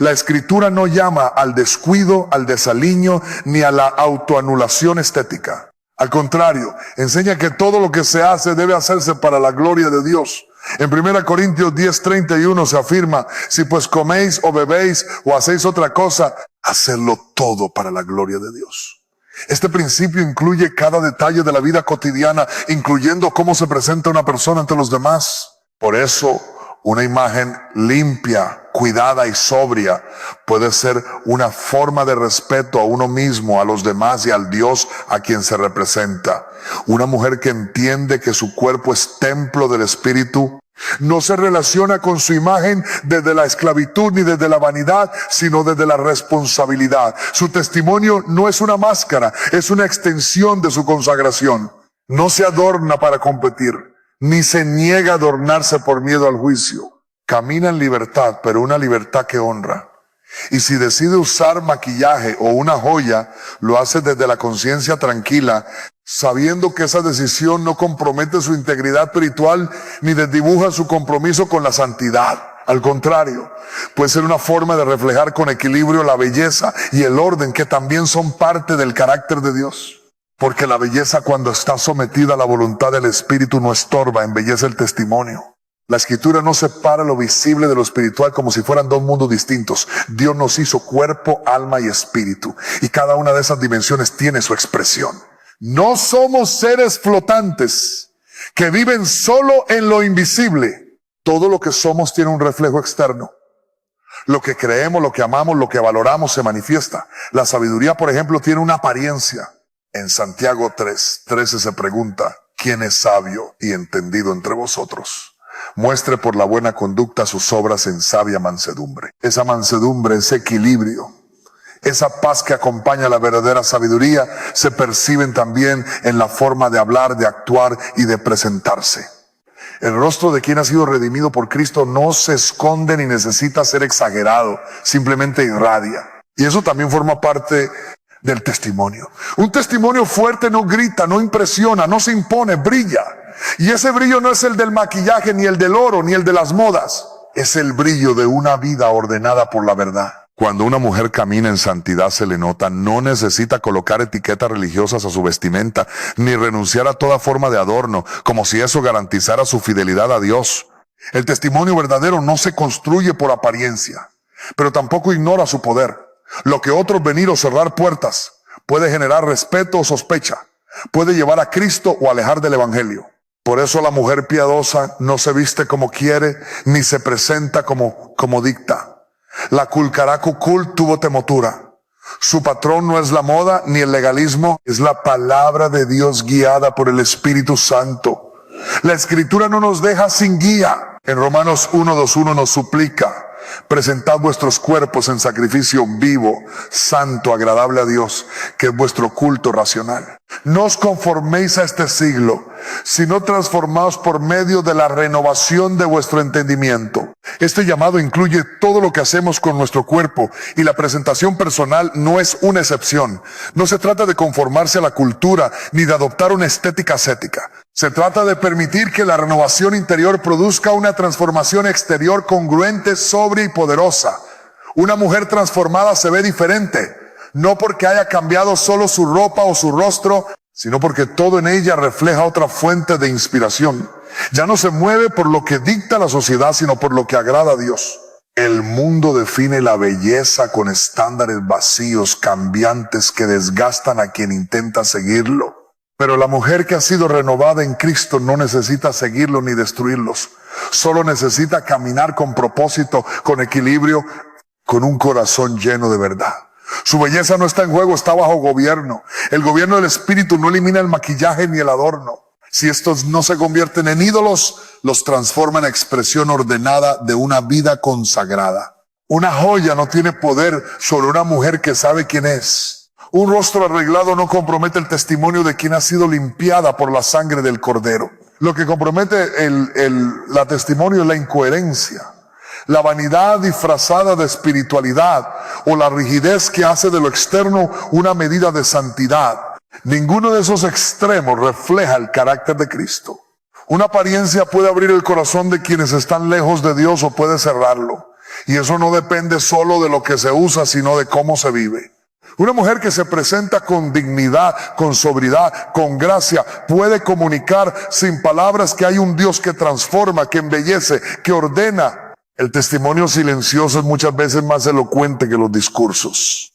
La Escritura no llama al descuido, al desaliño, ni a la autoanulación estética. Al contrario, enseña que todo lo que se hace debe hacerse para la gloria de Dios. En 1 Corintios 10:31 se afirma: si pues coméis o bebéis o hacéis otra cosa, hacedlo todo para la gloria de Dios. Este principio incluye cada detalle de la vida cotidiana, incluyendo cómo se presenta una persona ante los demás. Por eso, una imagen limpia, cuidada y sobria puede ser una forma de respeto a uno mismo, a los demás y al Dios a quien se representa. Una mujer que entiende que su cuerpo es templo del Espíritu no se relaciona con su imagen desde la esclavitud ni desde la vanidad, sino desde la responsabilidad. Su testimonio no es una máscara, es una extensión de su consagración. No se adorna para competir, ni se niega a adornarse por miedo al juicio. Camina en libertad, pero una libertad que honra. Y si decide usar maquillaje o una joya, lo hace desde la conciencia tranquila, sabiendo que esa decisión no compromete su integridad espiritual ni desdibuja su compromiso con la santidad. Al contrario, puede ser una forma de reflejar con equilibrio la belleza y el orden que también son parte del carácter de Dios. Porque la belleza, cuando está sometida a la voluntad del Espíritu, no estorba, embellece el testimonio. La Escritura no separa lo visible de lo espiritual como si fueran dos mundos distintos. Dios nos hizo cuerpo, alma y espíritu, y cada una de esas dimensiones tiene su expresión. No somos seres flotantes que viven solo en lo invisible. Todo lo que somos tiene un reflejo externo. Lo que creemos, lo que amamos, lo que valoramos se manifiesta. La sabiduría, por ejemplo, tiene una apariencia. En Santiago 3:13 se pregunta: ¿quién es sabio y entendido entre vosotros? Muestre por la buena conducta sus obras en sabia mansedumbre. Esa mansedumbre, ese equilibrio, esa paz que acompaña la verdadera sabiduría, se perciben también en la forma de hablar, de actuar y de presentarse. El rostro de quien ha sido redimido por Cristo no se esconde ni necesita ser exagerado, simplemente irradia. Y eso también forma parte del testimonio. Un testimonio fuerte no grita, no impresiona, no se impone, brilla. Y ese brillo no es el del maquillaje, ni el del oro, ni el de las modas. Es el brillo de una vida ordenada por la verdad. Cuando una mujer camina en santidad se le nota, no necesita colocar etiquetas religiosas a su vestimenta, ni renunciar a toda forma de adorno, como si eso garantizara su fidelidad a Dios. El testimonio verdadero no se construye por apariencia, pero tampoco ignora su poder. Lo que otros venir o cerrar puertas puede generar respeto o sospecha, puede llevar a Cristo o alejar del evangelio. Por eso la mujer piadosa no se viste como quiere, ni se presenta como dicta. La Kulkarakukul tuvo temotura. Su patrón no es la moda ni el legalismo, es la palabra de Dios guiada por el Espíritu Santo. La Escritura no nos deja sin guía. En Romanos 1:21 nos suplica: presentad vuestros cuerpos en sacrificio vivo, santo, agradable a Dios, que es vuestro culto racional. No os conforméis a este siglo, sino transformaos por medio de la renovación de vuestro entendimiento. Este llamado incluye todo lo que hacemos con nuestro cuerpo, y la presentación personal no es una excepción. No se trata de conformarse a la cultura ni de adoptar una estética ascética. Se trata de permitir que la renovación interior produzca una transformación exterior congruente, sobria y poderosa. Una mujer transformada se ve diferente, no porque haya cambiado solo su ropa o su rostro, sino porque todo en ella refleja otra fuente de inspiración. Ya no se mueve por lo que dicta la sociedad, sino por lo que agrada a Dios. El mundo define la belleza con estándares vacíos, cambiantes, que desgastan a quien intenta seguirlo. Pero la mujer que ha sido renovada en Cristo no necesita seguirlo ni destruirlos. Solo necesita caminar con propósito, con equilibrio, con un corazón lleno de verdad. Su belleza no está en juego, está bajo gobierno. El gobierno del Espíritu no elimina el maquillaje ni el adorno. Si estos no se convierten en ídolos, los transforma en expresión ordenada de una vida consagrada. Una joya no tiene poder sobre una mujer que sabe quién es. Un rostro arreglado no compromete el testimonio de quien ha sido limpiada por la sangre del Cordero. Lo que compromete la testimonio es la incoherencia, la vanidad disfrazada de espiritualidad o la rigidez que hace de lo externo una medida de santidad. Ninguno de esos extremos refleja el carácter de Cristo. Una apariencia puede abrir el corazón de quienes están lejos de Dios o puede cerrarlo. Y eso no depende solo de lo que se usa, sino de cómo se vive. Una mujer que se presenta con dignidad, con sobriedad, con gracia, puede comunicar sin palabras que hay un Dios que transforma, que embellece, que ordena. El testimonio silencioso es muchas veces más elocuente que los discursos.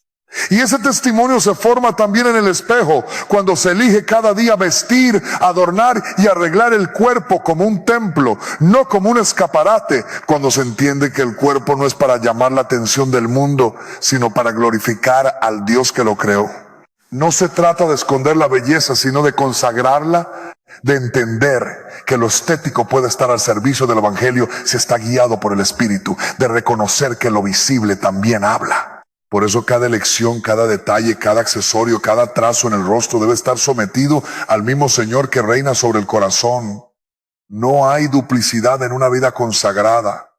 Y ese testimonio se forma también en el espejo, cuando se elige cada día vestir, adornar y arreglar el cuerpo como un templo, no como un escaparate, cuando se entiende que el cuerpo no es para llamar la atención del mundo, sino para glorificar al Dios que lo creó. No se trata de esconder la belleza, sino de consagrarla, de entender que lo estético puede estar al servicio del Evangelio si está guiado por el Espíritu, de reconocer que lo visible también habla. Por eso cada elección, cada detalle, cada accesorio, cada trazo en el rostro debe estar sometido al mismo Señor que reina sobre el corazón. No hay duplicidad en una vida consagrada.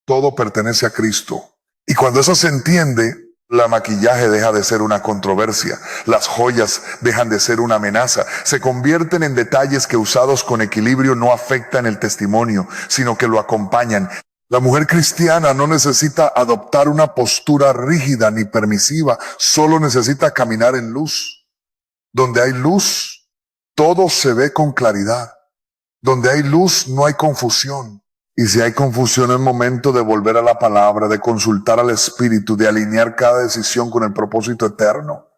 Todo pertenece a Cristo. Y cuando eso se entiende, la maquillaje deja de ser una controversia. Las joyas dejan de ser una amenaza. Se convierten en detalles que, usados con equilibrio, no afectan el testimonio, sino que lo acompañan. La mujer cristiana no necesita adoptar una postura rígida ni permisiva, solo necesita caminar en luz. Donde hay luz, todo se ve con claridad. Donde hay luz, no hay confusión. Y si hay confusión, es momento de volver a la palabra, de consultar al Espíritu, de alinear cada decisión con el propósito eterno.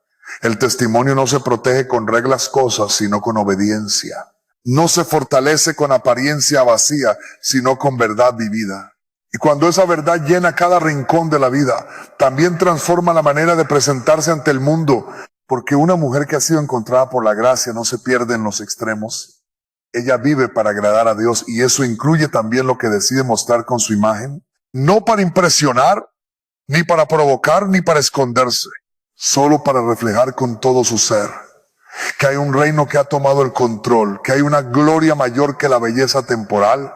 El testimonio no se protege con reglas cosas, sino con obediencia. No se fortalece con apariencia vacía, sino con verdad vivida. Y cuando esa verdad llena cada rincón de la vida, también transforma la manera de presentarse ante el mundo, porque una mujer que ha sido encontrada por la gracia no se pierde en los extremos. Ella vive para agradar a Dios, y eso incluye también lo que decide mostrar con su imagen, no para impresionar, ni para provocar, ni para esconderse, solo para reflejar con todo su ser que hay un reino que ha tomado el control, que hay una gloria mayor que la belleza temporal,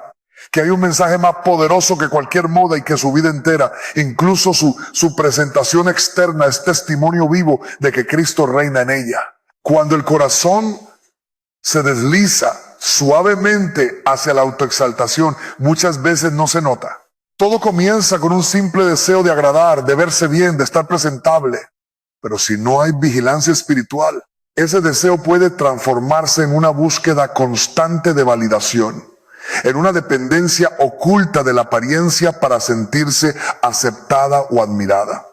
que hay un mensaje más poderoso que cualquier moda y que su vida entera, incluso su presentación externa es testimonio vivo de que Cristo reina en ella. Cuando el corazón se desliza suavemente hacia la autoexaltación, muchas veces no se nota. Todo comienza con un simple deseo de agradar, de verse bien, de estar presentable. Pero si no hay vigilancia espiritual, ese deseo puede transformarse en una búsqueda constante de validación, en una dependencia oculta de la apariencia para sentirse aceptada o admirada.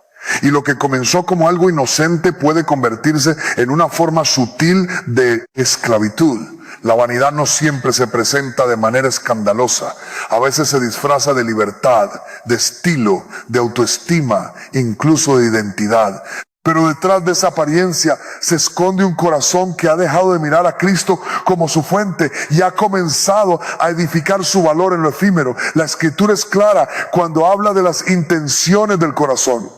Y lo que comenzó como algo inocente puede convertirse en una forma sutil de esclavitud. La vanidad no siempre se presenta de manera escandalosa. A veces se disfraza de libertad, de estilo, de autoestima, incluso de identidad. Pero detrás de esa apariencia se esconde un corazón que ha dejado de mirar a Cristo como su fuente y ha comenzado a edificar su valor en lo efímero. La Escritura es clara cuando habla de las intenciones del corazón.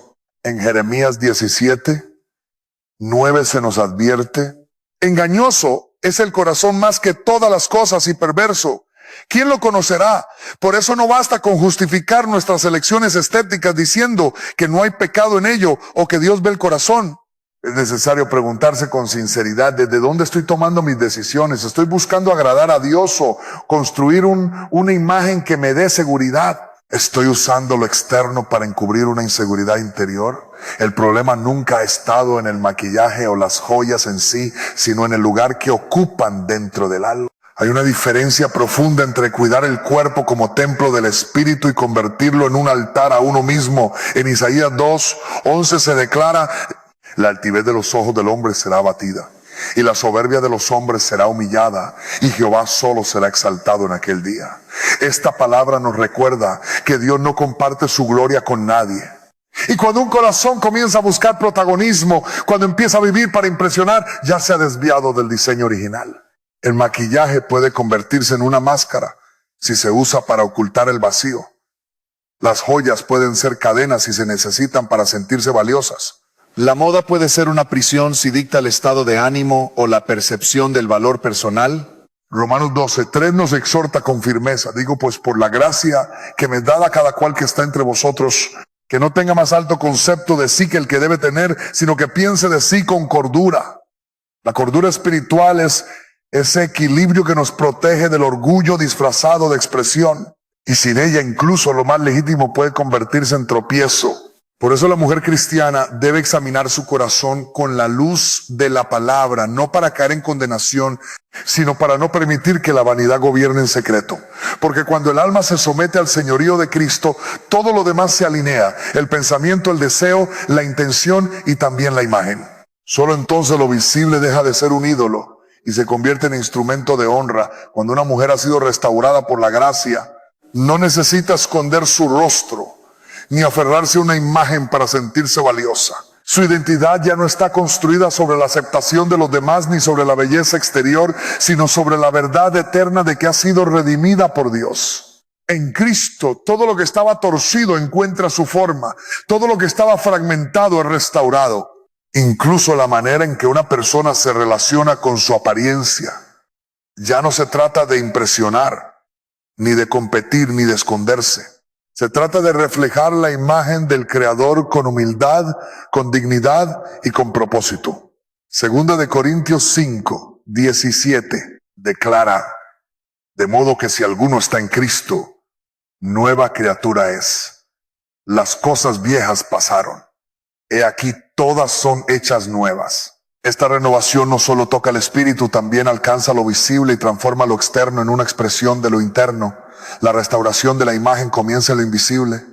En Jeremías 17:9 se nos advierte: engañoso es el corazón más que todas las cosas y perverso. ¿Quién lo conocerá? Por eso no basta con justificar nuestras elecciones estéticas diciendo que no hay pecado en ello o que Dios ve el corazón. Es necesario preguntarse con sinceridad: ¿desde dónde estoy tomando mis decisiones? ¿Estoy buscando agradar a Dios o construir una imagen que me dé seguridad? ¿Estoy usando lo externo para encubrir una inseguridad interior? El problema nunca ha estado en el maquillaje o las joyas en sí, sino en el lugar que ocupan dentro del alma. Hay una diferencia profunda entre cuidar el cuerpo como templo del Espíritu y convertirlo en un altar a uno mismo. En Isaías 2:11 se declara: la altivez de los ojos del hombre será abatida, y la soberbia de los hombres será humillada, y Jehová solo será exaltado en aquel día. Esta palabra nos recuerda que Dios no comparte su gloria con nadie. Y cuando un corazón comienza a buscar protagonismo, cuando empieza a vivir para impresionar, ya se ha desviado del diseño original. El maquillaje puede convertirse en una máscara si se usa para ocultar el vacío. Las joyas pueden ser cadenas si se necesitan para sentirse valiosas. La moda puede ser una prisión si dicta el estado de ánimo o la percepción del valor personal. Romanos 12:3 nos exhorta con firmeza: digo pues por la gracia que me da a cada cual que está entre vosotros, que no tenga más alto concepto de sí que el que debe tener, sino que piense de sí con cordura. La cordura espiritual es ese equilibrio que nos protege del orgullo disfrazado de expresión, y sin ella incluso lo más legítimo puede convertirse en tropiezo. Por eso la mujer cristiana debe examinar su corazón con la luz de la palabra, no para caer en condenación, sino para no permitir que la vanidad gobierne en secreto. Porque cuando el alma se somete al señorío de Cristo, todo lo demás se alinea: el pensamiento, el deseo, la intención y también la imagen. Solo entonces lo visible deja de ser un ídolo y se convierte en instrumento de honra. Cuando una mujer ha sido restaurada por la gracia, no necesita esconder su rostro ni aferrarse a una imagen para sentirse valiosa. Su identidad ya no está construida sobre la aceptación de los demás ni sobre la belleza exterior, sino sobre la verdad eterna de que ha sido redimida por Dios. En Cristo, todo lo que estaba torcido encuentra su forma, todo lo que estaba fragmentado es restaurado. Incluso la manera en que una persona se relaciona con su apariencia. Ya no se trata de impresionar, ni de competir, ni de esconderse. Se trata de reflejar la imagen del Creador con humildad, con dignidad y con propósito. Segunda de Corintios 5:17 declara: de modo que si alguno está en Cristo, nueva criatura es. Las cosas viejas pasaron. He aquí, todas son hechas nuevas. Esta renovación no solo toca el espíritu, también alcanza lo visible y transforma lo externo en una expresión de lo interno. La restauración de la imagen comienza en lo invisible.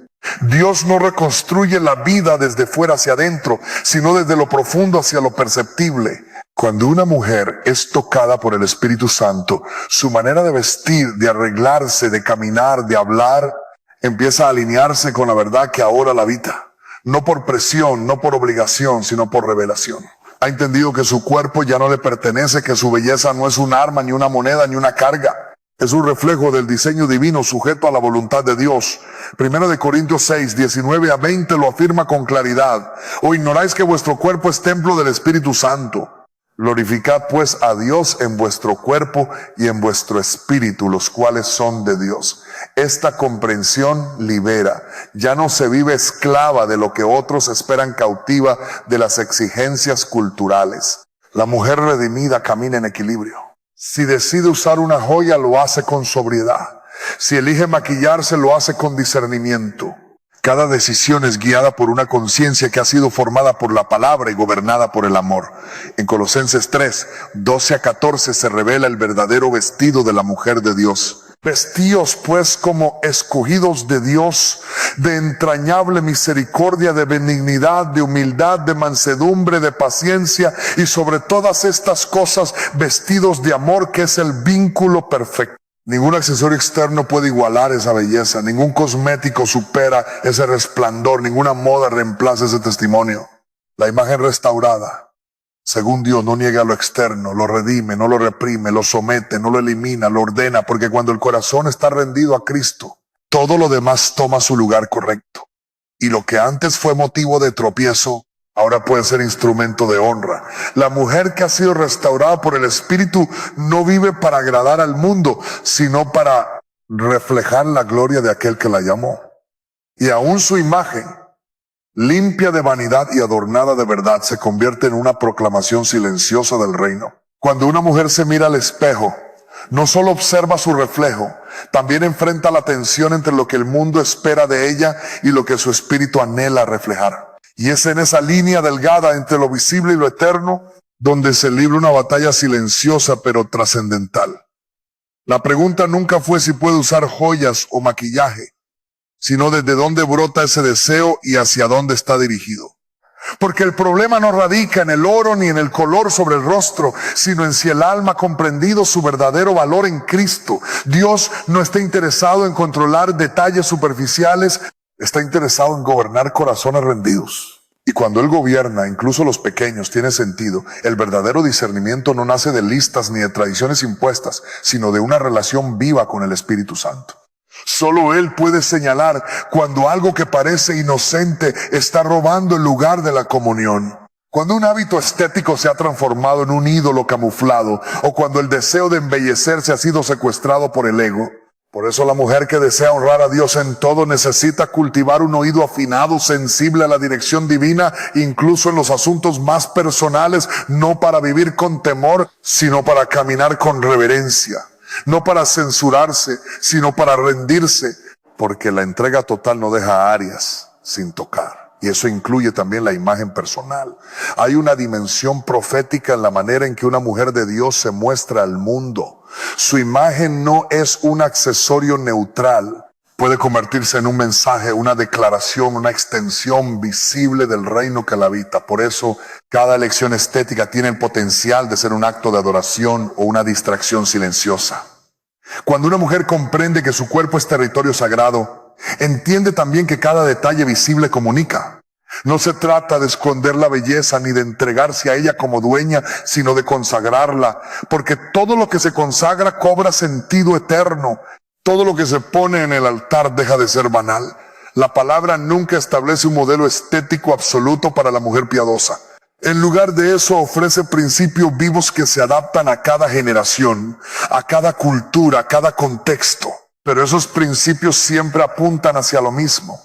Dios no reconstruye la vida desde fuera hacia adentro, sino desde lo profundo hacia lo perceptible. Cuando una mujer es tocada por el Espíritu Santo, su manera de vestir, de arreglarse, de caminar, de hablar, empieza a alinearse con la verdad que ahora la habita. No por presión, no por obligación, sino por revelación. Ha entendido que su cuerpo ya no le pertenece, que su belleza no es un arma, ni una moneda, ni una carga. Es un reflejo del diseño divino sujeto a la voluntad de Dios. 1 Corintios 6:19-20 lo afirma con claridad. ¿O ignoráis que vuestro cuerpo es templo del Espíritu Santo, Glorificad pues a Dios en vuestro cuerpo y en vuestro espíritu, los cuales son de Dios. Esta comprensión libera. Ya no se vive esclava de lo que otros esperan, cautiva de las exigencias culturales. La mujer redimida camina en equilibrio. Si decide usar una joya, lo hace con sobriedad. Si elige maquillarse, lo hace con discernimiento. Cada decisión es guiada por una conciencia que ha sido formada por la palabra y gobernada por el amor. En Colosenses 3, 12 a 14 se revela el verdadero vestido de la mujer de Dios. Vestíos pues como escogidos de Dios, de entrañable misericordia, de benignidad, de humildad, de mansedumbre, de paciencia, y sobre todas estas cosas vestidos de amor, que es el vínculo perfecto. Ningún accesorio externo puede igualar esa belleza. Ningún cosmético supera ese resplandor. Ninguna moda reemplaza ese testimonio. La imagen restaurada, según Dios, no niega lo externo, lo redime, no lo reprime, lo somete, no lo elimina, lo ordena, porque cuando el corazón está rendido a Cristo, todo lo demás toma su lugar correcto. Y lo que antes fue motivo de tropiezo, ahora puede ser instrumento de honra. La mujer que ha sido restaurada por el Espíritu no vive para agradar al mundo, sino para reflejar la gloria de aquel que la llamó. Y aún su imagen, limpia de vanidad y adornada de verdad, se convierte en una proclamación silenciosa del reino. Cuando una mujer se mira al espejo, no solo observa su reflejo, también enfrenta la tensión entre lo que el mundo espera de ella y lo que su espíritu anhela reflejar. Y es en esa línea delgada entre lo visible y lo eterno donde se libra una batalla silenciosa pero trascendental. La pregunta nunca fue si puede usar joyas o maquillaje, sino desde dónde brota ese deseo y hacia dónde está dirigido. Porque el problema no radica en el oro ni en el color sobre el rostro, sino en si el alma ha comprendido su verdadero valor en Cristo. Dios no está interesado en controlar detalles superficiales, está interesado en gobernar corazones rendidos. Y cuando Él gobierna, incluso los pequeños, tiene sentido. El verdadero discernimiento no nace de listas ni de tradiciones impuestas, sino de una relación viva con el Espíritu Santo. Solo Él puede señalar cuando algo que parece inocente está robando el lugar de la comunión. Cuando un hábito estético se ha transformado en un ídolo camuflado, o cuando el deseo de embellecerse ha sido secuestrado por el ego. Por eso la mujer que desea honrar a Dios en todo necesita cultivar un oído afinado, sensible a la dirección divina, incluso en los asuntos más personales, no para vivir con temor, sino para caminar con reverencia. No para censurarse, sino para rendirse, porque la entrega total no deja áreas sin tocar. Y eso incluye también la imagen personal. Hay una dimensión profética en la manera en que una mujer de Dios se muestra al mundo. Su imagen no es un accesorio neutral. Puede convertirse en un mensaje, una declaración, una extensión visible del reino que la habita. Por eso, cada elección estética tiene el potencial de ser un acto de adoración o una distracción silenciosa. Cuando una mujer comprende que su cuerpo es territorio sagrado, entiende también que cada detalle visible comunica. No se trata de esconder la belleza ni de entregarse a ella como dueña, sino de consagrarla, porque todo lo que se consagra cobra sentido eterno. Todo lo que se pone en el altar deja de ser banal. La palabra nunca establece un modelo estético absoluto para la mujer piadosa. En lugar de eso ofrece principios vivos que se adaptan a cada generación, a cada cultura, a cada contexto. Pero esos principios siempre apuntan hacia lo mismo.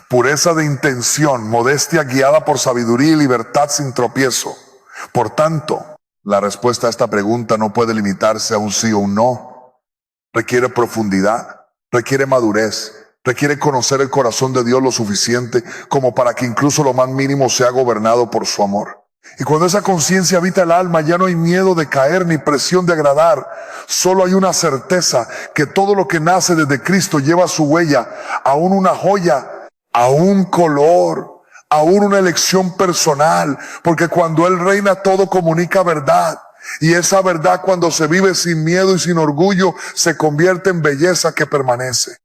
Pureza de intención, modestia guiada por sabiduría y libertad sin tropiezo. Por tanto, la respuesta a esta pregunta no puede limitarse a un sí o un no. Requiere profundidad, requiere madurez, requiere conocer el corazón de Dios lo suficiente como para que incluso lo más mínimo sea gobernado por su amor. Y cuando esa conciencia habita el alma, ya no hay miedo de caer ni presión de agradar. Solo hay una certeza que todo lo que nace desde Cristo lleva su huella, aún una joya, aún color, aún una elección personal, porque cuando Él reina todo comunica verdad. Y esa verdad, cuando se vive sin miedo y sin orgullo, se convierte en belleza que permanece.